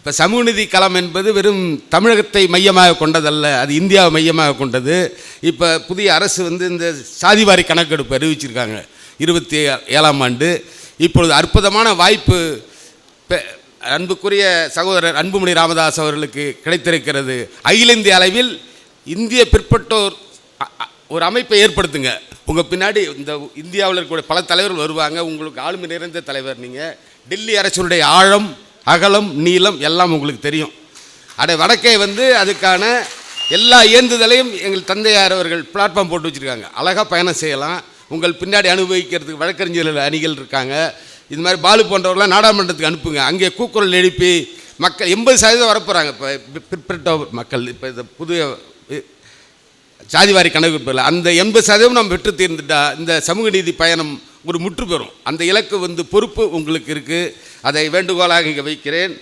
இப்போ சமூக நீதி களம் என்பது வெறும் தமிழகத்தை மையமாக கொண்டதல்ல, அது இந்தியாவை மையமாக கொண்டது. இப்போ புதிய அரசு இந்த சாதிவாரி கணக்கெடுப்பு அறிவிச்சிருக்காங்க 27ஆம் ஆண்டு. இப்பொழுது அற்புதமான வாய்ப்பு அன்புக்குரிய சகோதரர் அன்புமணி ராமதாஸ் அவர்களுக்கு கிடைத்திருக்கிறது. அகில இந்திய அளவில் இந்திய பிற்பட்டோர் ஒரு அமைப்பை ஏற்படுத்துங்க. உங்கள் பின்னாடி இந்த இந்தியாவில் இருக்கக்கூடிய பல தலைவர்கள் வருவாங்க. உங்களுக்கு ஆளுமை நிறைந்த தலைவர் நீங்கள். டெல்லி அரசுடைய ஆழம், அகலம், நீளம் எல்லாம் உங்களுக்கு தெரியும். வடக்கே அதுக்கான எல்லா ஏந்துதலையும் எங்கள் தந்தையார் அவர்கள் பிளாட்ஃபார்ம் போட்டு வச்சுருக்காங்க. அழகாக பயணம் செய்யலாம். உங்கள் பின்னாடி அனுபவிக்கிறதுக்கு வழக்கறிஞர்கள் அணிகள் இருக்காங்க. இது மாதிரி பாலு போன்றவர்களாம் நாடாளுமன்றத்துக்கு அனுப்புங்க. அங்கே கூக்குரல் எழுப்பி மக்கள் 80% வரப்போகிறாங்க. இப்போ பிற்பட்ட மக்கள் இப்போ இந்த புதிய சாதிவாரி கணக்கெடுப்பில் அந்த 80% நம்ம பெற்று தீர்ந்துட்டா இந்த சமூக நீதி பயணம் ஒரு முற்று பெறும். அந்த இலக்கு பொறுப்பு உங்களுக்கு இருக்குது. அதை வேண்டுகோளாக இங்கே வைக்கிறேன்.